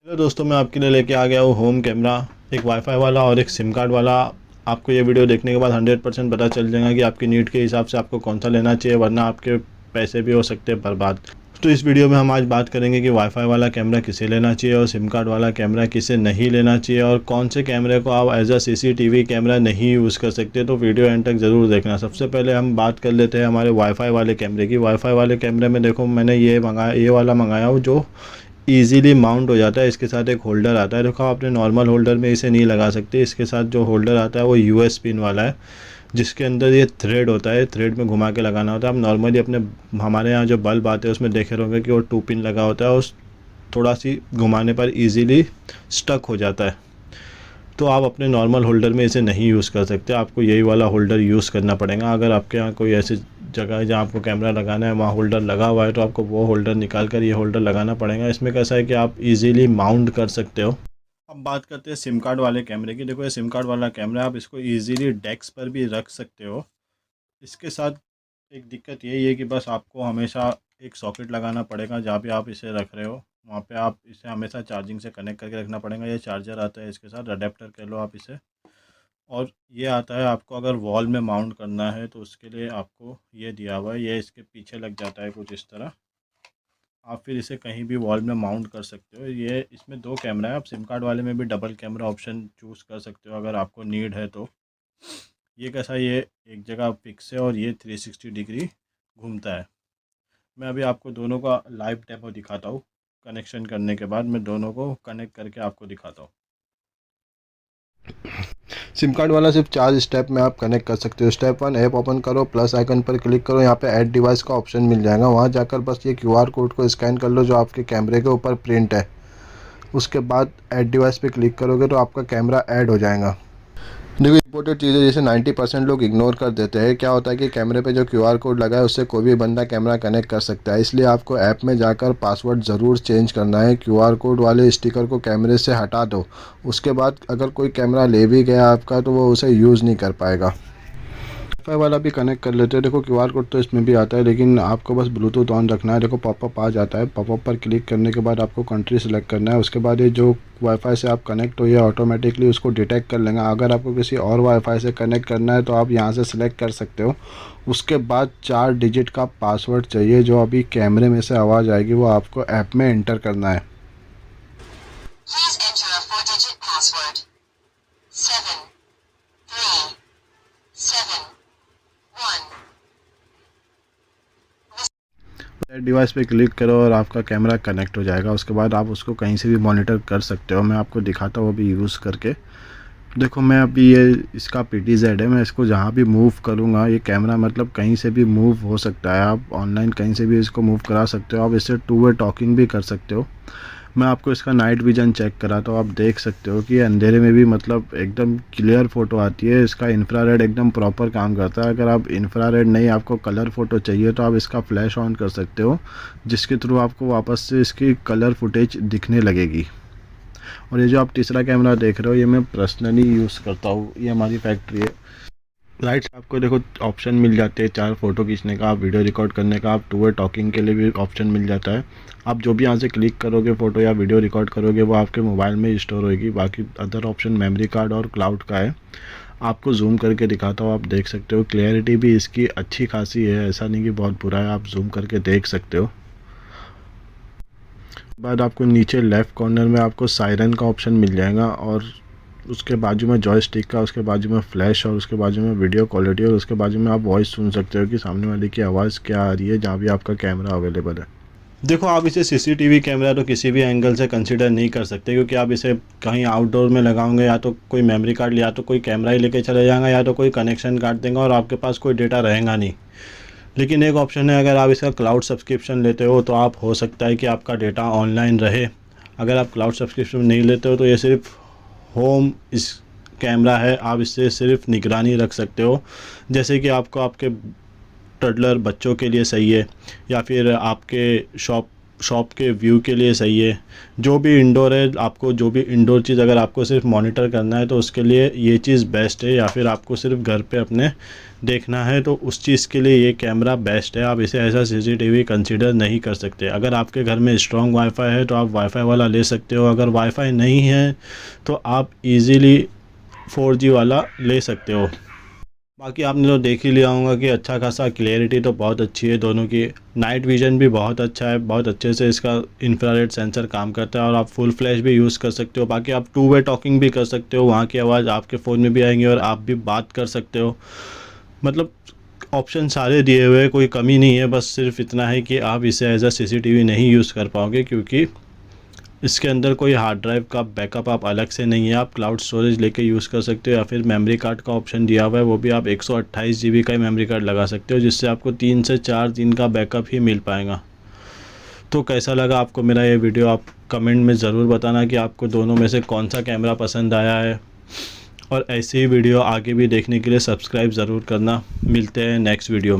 Hello दोस्तों, मैं आपके लिए लेके आ गया हूँ होम कैमरा, एक वाईफाई वाला और एक सिम कार्ड वाला। आपको ये वीडियो देखने के बाद 100% पता चल जाएगा कि आपकी नीड के हिसाब से आपको कौन सा लेना चाहिए, वरना आपके पैसे भी हो सकते हैं बर्बाद। तो इस वीडियो में हम आज बात करेंगे कि वाईफाई वाला कैमरा किसे लेना चाहिए और सिम कार्ड वाला कैमरा किसे नहीं लेना चाहिए, और कौन से कैमरे को आप एज अ CCTV कैमरा नहीं यूज़ कर सकते। तो वीडियो एंड तक ज़रूर देखना। सबसे पहले हम बात कर लेते हैं हमारे वाईफाई वाले कैमरे की। वाईफाई वाले कैमरे में देखो, मैंने ये वाला मंगाया हूँ जो ईज़िली माउंट हो जाता है। इसके साथ एक होल्डर आता है। देखो, आपने नॉर्मल होल्डर में इसे नहीं लगा सकते। इसके साथ जो होल्डर आता है वो US पिन वाला है, जिसके अंदर ये थ्रेड होता है। थ्रेड में घुमा के लगाना होता है। आप नॉर्मली अपने हमारे यहाँ जो बल्ब आते हैं उसमें देखे रहोगे कि वो 2 पिन लगा होता है, उस थोड़ा सी घुमाने पर ईज़िली स्टक हो जाता है। तो आप अपने नॉर्मल होल्डर में इसे नहीं यूज़ कर सकते। आपको यही वाला होल्डर यूज़ करना पड़ेगा। अगर आपके यहाँ कोई ऐसी जगह है जहाँ आपको कैमरा लगाना है, वहाँ होल्डर लगा हुआ है, तो आपको वो होल्डर निकाल कर ये होल्डर लगाना पड़ेगा। इसमें कैसा है कि आप इजीली माउंट कर सकते हो। अब बात करते हैं सिम कार्ड वाले कैमरे की। देखो, ये सिम कार्ड वाला कैमरा, आप इसको इजीली डेस्क पर भी रख सकते हो। इसके साथ एक दिक्कत यही है कि बस आपको हमेशा एक सॉकेट लगाना पड़ेगा। जहाँ भी आप इसे रख रहे हो वहाँ पे आप इसे हमेशा चार्जिंग से कनेक्ट करके रखना पड़ेगा। ये चार्जर आता है इसके साथ, अडेप्टर कह लो आप इसे। और ये आता है, आपको अगर वॉल में माउंट करना है तो उसके लिए आपको ये दिया हुआ है। ये इसके पीछे लग जाता है कुछ इस तरह। आप फिर इसे कहीं भी वॉल में माउंट कर सकते हो। ये इसमें 2 कैमरा है। आप सिम कार्ड वाले में भी डबल कैमरा ऑप्शन चूज़ कर सकते हो अगर आपको नीड है तो। ये कैसा, ये एक जगह फिक्स है और ये 360 डिग्री घूमता है। मैं अभी आपको दोनों का लाइव डेमो दिखाता हूँ। कनेक्शन करने के बाद मैं दोनों को कनेक्ट करके आपको दिखाता हूँ। सिम कार्ड वाला सिर्फ 4 स्टेप में आप कनेक्ट कर सकते हो। स्टेप 1, ऐप ओपन करो, प्लस आइकन पर क्लिक करो, यहाँ पे ऐड डिवाइस का ऑप्शन मिल जाएगा। वहाँ जाकर बस ये QR कोड को स्कैन कर लो जो आपके कैमरे के ऊपर प्रिंट है। उसके बाद ऐड डिवाइस पे क्लिक करोगे तो आपका कैमरा ऐड हो जाएगा। देखो, इम्पोर्टेंट चीज़ें जैसे 90% लोग इग्नोर कर देते हैं। क्या होता है कि कैमरे पे जो QR कोड लगा है उससे कोई भी बंदा कैमरा कनेक्ट कर सकता है। इसलिए आपको ऐप में जाकर पासवर्ड ज़रूर चेंज करना है। QR कोड वाले स्टिकर को कैमरे से हटा दो। उसके बाद अगर कोई कैमरा ले भी गया आपका तो वो उसे यूज़ नहीं कर पाएगा। वाईफाई वाला भी कनेक्ट कर लेते हैं। देखो, QR कोड तो इसमें भी आता है, लेकिन आपको बस ब्लूटूथ ऑन रखना है। देखो, पॉपअप आ जाता है। पॉपअप पर क्लिक करने के बाद आपको कंट्री सेलेक्ट करना है। उसके बाद ये जो वाईफाई से आप कनेक्ट हो, ये ऑटोमेटिकली उसको डिटेक्ट कर लेगा। अगर आपको किसी और वाईफाई से कनेक्ट करना है तो आप यहाँ से सिलेक्ट कर सकते हो। उसके बाद 4 डिजिट का पासवर्ड चाहिए। जो अभी कैमरे में से आवाज़ आएगी वो आपको ऐप में एंटर करना है। Please enter a 4-digit password. 7, 3, 7, 1. Device पे क्लिक करो और आपका कैमरा कनेक्ट हो जाएगा। उसके बाद आप उसको कहीं से भी मॉनिटर कर सकते हो। मैं आपको दिखाता हूँ अभी यूज़ करके। देखो, मैं अभी ये इसका PTZ है। मैं इसको जहाँ भी मूव करूँगा, ये कैमरा मतलब कहीं से भी मूव हो सकता है। आप ऑनलाइन कहीं से भी इसको मूव करा सकते हो। आप इससे 2 वे टॉकिंग भी कर सकते हो। मैं आपको इसका नाइट विजन चेक कराता हूँ। आप देख सकते हो कि अंधेरे में भी मतलब एकदम क्लियर फ़ोटो आती है। इसका इंफ्रारेड एकदम प्रॉपर काम करता है। अगर आप इंफ्रारेड नहीं, आपको कलर फ़ोटो चाहिए तो आप इसका फ्लैश ऑन कर सकते हो, जिसके थ्रू आपको वापस से इसकी कलर फुटेज दिखने लगेगी। और ये जो आप तीसरा कैमरा देख रहे हो, ये मैं पर्सनली यूज़ करता हूँ। ये हमारी फैक्ट्री है। राइट, आपको देखो ऑप्शन मिल जाते हैं 4 फ़ोटो खींचने का, आप वीडियो रिकॉर्ड करने का, आप 2 वे टॉकिंग के लिए भी ऑप्शन मिल जाता है। आप जो भी यहाँ से क्लिक करोगे फ़ोटो या वीडियो रिकॉर्ड करोगे वो आपके मोबाइल में स्टोर होगी। बाकी अदर ऑप्शन मेमोरी कार्ड और क्लाउड का है। आपको जूम करके दिखाता हूँ, आप देख सकते हो। क्लियरिटी भी इसकी अच्छी खासी है, ऐसा नहीं कि बहुत बुरा है। आप जूम करके देख सकते हो। बाद आपको नीचे लेफ़्ट कॉर्नर में आपको सायरन का ऑप्शन मिल जाएगा, और उसके बाजू में जॉयस्टिक का, उसके बाजू में फ्लैश, और उसके बाजू में वीडियो क्वालिटी, और उसके बाजू में आप वॉइस सुन सकते हो कि सामने वाले की आवाज़ क्या आ रही है जहाँ भी आपका कैमरा अवेलेबल है। देखो, आप इसे CCTV कैमरा तो किसी भी एंगल से कंसिडर नहीं कर सकते, क्योंकि आप इसे कहीं आउटडोर में लगाओगे या तो कोई मेमोरी कार्ड या तो कोई कैमरा ही लेके चले जाएगा या तो कोई कनेक्शन काट देगा और आपके पास कोई डेटा रहेगा नहीं। लेकिन एक ऑप्शन है, अगर आप इसका क्लाउड सब्सक्रिप्शन लेते हो तो आप हो सकता है कि आपका डेटा ऑनलाइन रहे। अगर आप क्लाउड सब्सक्रिप्शन नहीं लेते हो तो ये सिर्फ होम इस कैमरा है। आप इससे सिर्फ निगरानी रख सकते हो, जैसे कि आपको आपके टडलर बच्चों के लिए सही है, या फिर आपके शॉप शॉप के व्यू के लिए सही है। जो भी इंडोर है, आपको जो भी इंडोर चीज़ अगर आपको सिर्फ मॉनिटर करना है तो उसके लिए ये चीज़ बेस्ट है, या फिर आपको सिर्फ घर पे अपने देखना है तो उस चीज़ के लिए ये कैमरा बेस्ट है। आप इसे एज CCTV कंसीडर नहीं कर सकते। अगर आपके घर में स्ट्रॉन्ग वाईफाई है तो आप वाईफाई वाला ले सकते हो, अगर वाईफाई नहीं है तो आप इजीली 4G वाला ले सकते हो। बाकी आपने तो देख ही लिया होगा कि अच्छा खासा क्लियरिटी तो बहुत अच्छी है दोनों की, नाइट विज़न भी बहुत अच्छा है, बहुत अच्छे से इसका इंफ्रारेड सेंसर काम करता है और आप फुल फ्लैश भी यूज़ कर सकते हो। बाकी आप 2 वे टॉकिंग भी कर सकते हो, वहाँ की आवाज़ आपके फ़ोन में भी आएंगी और आप भी बात कर सकते हो। मतलब ऑप्शन सारे दिए हुए हैं, कोई कमी नहीं है। बस सिर्फ इतना है कि आप इसे एज CCTV नहीं यूज़ कर पाओगे, क्योंकि इसके अंदर कोई हार्ड ड्राइव का बैकअप आप अलग से नहीं है। आप क्लाउड स्टोरेज लेके यूज़ कर सकते हो, या फिर मेमोरी कार्ड का ऑप्शन दिया हुआ है, वो भी आप 128 GB का ही मेमोरी कार्ड लगा सकते हो, जिससे आपको 3 से 4 दिन का बैकअप ही मिल पाएगा। तो कैसा लगा आपको मेरा ये वीडियो, आप कमेंट में ज़रूर बताना कि आपको दोनों में से कौन सा कैमरा पसंद आया है। और ऐसे ही वीडियो आगे भी देखने के लिए सब्सक्राइब ज़रूर करना। मिलते हैं नेक्स्ट वीडियो में।